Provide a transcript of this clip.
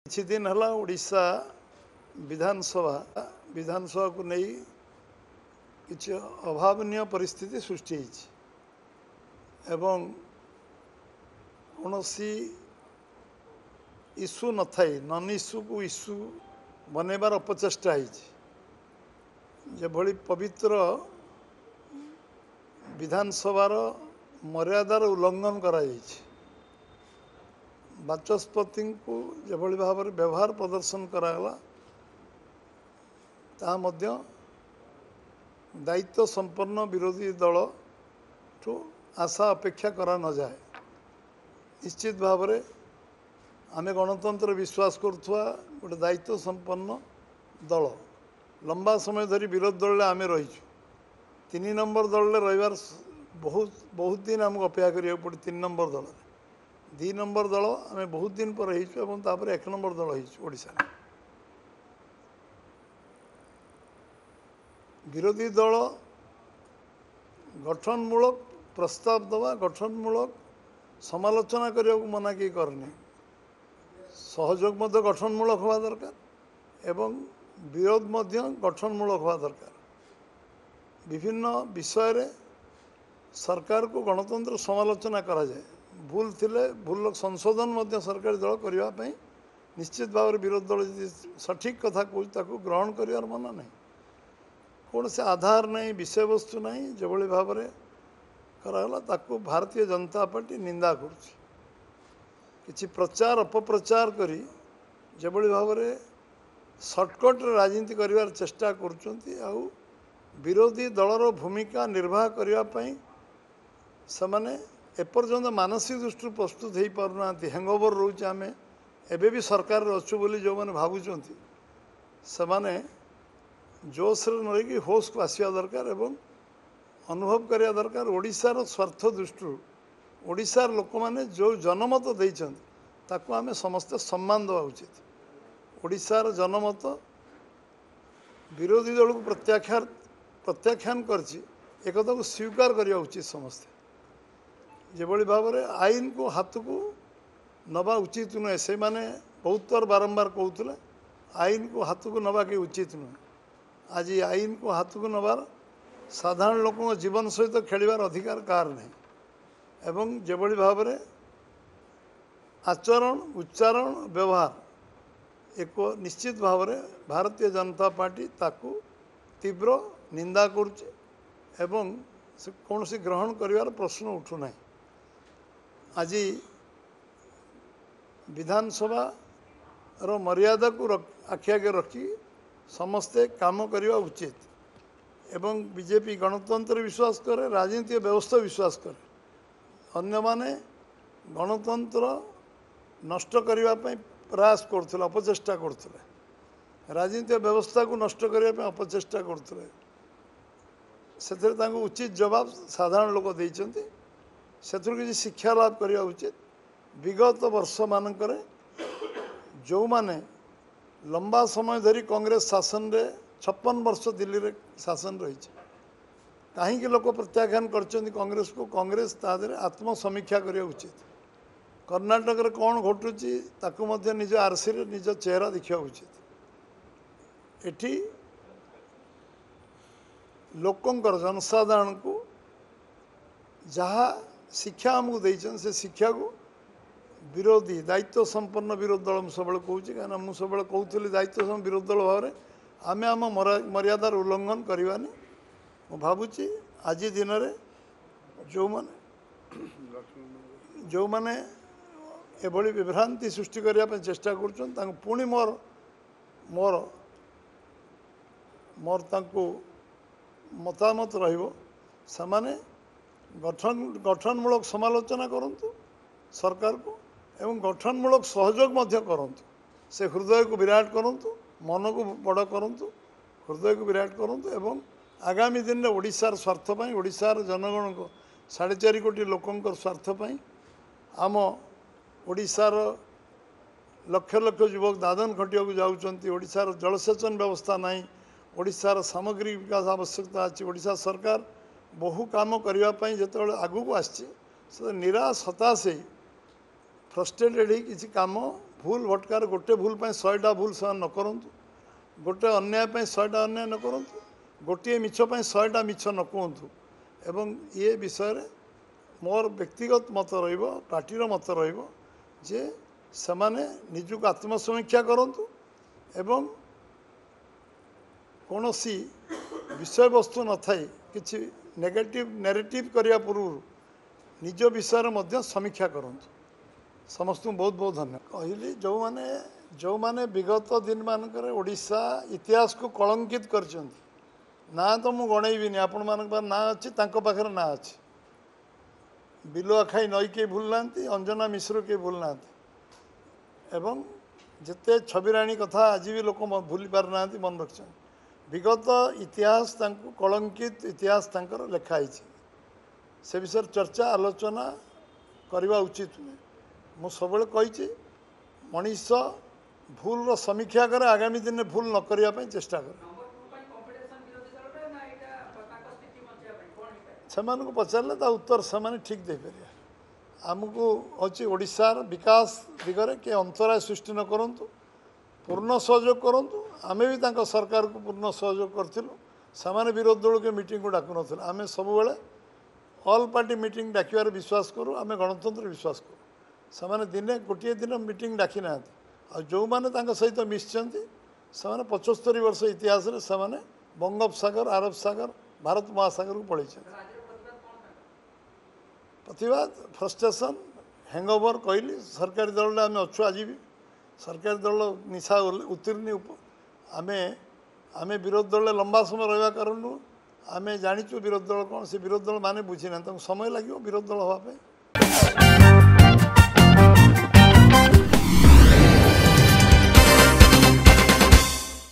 किछि दिन हला ओडिशा विधानसभा को नहीं किछि अभावनीय परिस्थिति सृष्टि होइछि एवं कौनसी इश्यू न थाई नन इश्यू को इश्यू बनैबार अपचेष्टा होइछि जेभଳି पवित्र विधानसभार मर्यादार उल्लंघन करा जाइछि बाचस्पति को जेभଳି भाव में व्यवहार प्रदर्शन करागला ता मध्य दायित्व संपन्न विरोधी दल ठू आशा अपेक्षा करा न जाए। निश्चित भाव में आमे गणतंत्र विश्वास करुवा गोटे दायित्व संपन्न दल लंबा समय धरी विरोध दल आमे रहीचु 3 नंबर दल रहीबार बहुत दिन आमको अपेक्षा करिया पड़े 3 नंबर दल 2 नंबर दल आम बहुत दिन पर तापर 1 नंबर दल ओडिशा विरोधी दल गठनमूलक प्रस्ताव दवा गठनमूलक समालोचना करने को मना किए करनी सहयोग मध्य गठनमूलक हवा दरकार एवं विरोध मध्य गठनमूलक हवा दरकार विभिन्न विषय रे सरकार को गणतंत्र समालोचना करा जाए भूल थिले भूल संशोधन मध्य सरकारी दल करने निश्चित भाव में विरोधी दल यदि सठिक कथा कहूँ ग्रहण कर मना नहीं कौन से आधार नहीं विषय वस्तु नहीं जो भाव में कराला ताकू भारतीय जनता पार्टी निंदा करुच्ची किछि प्रचार अपप्रचार करी जो भाव में सर्टकट राजनीति करिवार चेष्टा करुचंती आउ विरोधी दलर भूमिका निर्वाह करने से एपर्यंत मानसिक दृष्टि प्रस्तुत हो पारना हैंगओवर रोचे आम एबे भी सरकार अच्छु बोली जो मैंने भावुंट से जोश नहीं होश को आसवा दरकार एवं अनुभव करिया दरकार ओडिशार स्वार्थ दृष्टि ओडिशार लोक मैंने जो जनमत देते आम समस्ते सम्मान देवा उचित ओडिशार जनमत विरोधी दल को प्रत्याख्यान करछि एकथा को स्वीकार करने उचित समस्ते जेभଳି भाव में आईन को हाथ को नवा उचित नुहे से माने बहुत बार बारंबार कहते आईन को हाथ को नवा कि उचित नुहे आज आईन को हाथ को नबार साधारण लोक जीवन सहित खेलिबार अधिकार कार नहीं एवं जेभଳି भाव में आचरण उच्चारण व्यवहार एक निश्चित भाव में भारतीय जनता पार्टी ताकू तीव्र निंदा करुचे एवं से कौन सी ग्रहण करिवार प्रश्न उठुना आज विधानसभा रो मर्यादा को आखि आगे रखी समस्ते काम करवा उचित एवं बीजेपी गणतंत्र विश्वास करे राजनीतिक व्यवस्था विश्वास करे अन्य माने गणतंत्र नष्ट करने प्रयास करते अपचेष्टा करते राजनीतिक व्यवस्था को नष्ट करने अपचेष्टा करते से उचित जवाब साधारण लोक देते से किसी शिक्षा लाभ करने उचित विगत वर्ष मानक जो माने लंबा समय धरी कांग्रेस शासन रे 56 वर्ष दिल्ली रे शासन रही कहीं लोक प्रत्याख्यान कर कांग्रेस को कांग्रेस तादरे आत्मसमीक्षा करने उचित कर्नाटक रे कौन घटुची ताकू मध्य निज आरसी रे निज चेहरा देखा उचित एठी लोकंकर जनसाधारण को जहाँ शिक्षा आमको देछन से शिक्षा को विरोधी दायित्व संपन्न विरोधी दल सब कहूँ कहीं मुझे सब कहूली दायित्व संपन्न विरोधी दल भाव में आम आम मर्यादार उल्लंघन करवानी मु भावुची आज दिन में जो मैंने एभली विभ्रांति सृष्टि करने चेष्टा कर पुणी मोर मोर मोर मतामत रही गठनमूलक समालोचना करंतु सरकार को एवं गठनमूलक सहयोग मध्य करंतु से हृदय को विराट करंतु मन को बड़ करंतु हृदय को विराट करंतु एवं आगामी दिन में ओडिशार स्वार्थ पाई ओडिशार जनगण को 4.5 कोटी लोकंकर स्वार्थ पाई आम ओडिशार लक्ष लक्ष युवक दादन खटिया को जाउचंती ओडिशार जलसेचन व्यवस्था नहीं ओडिशार सामग्रिक विकास आवश्यकता अच्छी ओडिशा सरकार बहु काम करने जो आगू को आसी निराश हताश फ्रस्ट्रेटेड किसी काम भूल भटकार गोटे भूल 100टा भूल से न करंतु गोटे अन्याय 100टा अन्याय न करंतु गोटे मिछ 100टा मिछ न कहतु एवं ये विषय मोर व्यक्तिगत मत पार्टीर मत जे सेमाने निजुक आत्मसमीक्षा करंतु एवं कौन सी विषय वस्तु न थाई किसी नेगेटिव नैरेटिव करने पूर्व निज विषय समीक्षा करंतु समस्त बहुत बहुत धन्यवाद कहली जो माने विगत दिन मानक ओडिशा इतिहास को कलंकित कर ना तो मु गणेबी आपण मान ना अच्छी पाखे ना अच्छी बिलुआ खाई नई के भूल ना अंजना मिश्र के भूल ना एवं जिते छबिराणी कथा आज भी लोक भूली पार ना मन रख विगत इतिहास कलंकित इतिहास लिखाई से विषय चर्चा आलोचना करवा उचित नुहे मु सब कही मनीष भूल समीक्षा करे आगामी दिन में भूल न करने चेष्टा करे से पचारे उत्तर से ठीक दे पारे आमको अच्छी ओडिशार विकास दिगरे के अंतराय सृष्टि न करंतु पूर्ण सहयोग करंतु आमे भी तांका सरकार को पूर्ण सहयोग करथिलु सामान्य विरोध दल के मीटिंग को डाकु नथिलु आमे सब बेले ऑल पार्टी मीटिंग डाकिबार विश्वास करूँ आमे गणतंत्र विश्वास करूँ से दिने गोटे दिन मीटिंग डाकी ना जो मैंने सहित मिशिंट से 75 वर्ष इतिहास से बंगोपसागर अरब सागर भारत महासागर को पलि प्रतिवाद फ्रस्ट्रेशन हैंगओवर कहली सरकारी दल आम अच्छु आज भी सरकारी दल निशा उत्तीर्ण आमे विरोध दल लंबा समय रहा कारण आमे जाचु विरोध दल कौन से विरोध दल माने बुझी ना समय लगे विरोध दल हाँपे।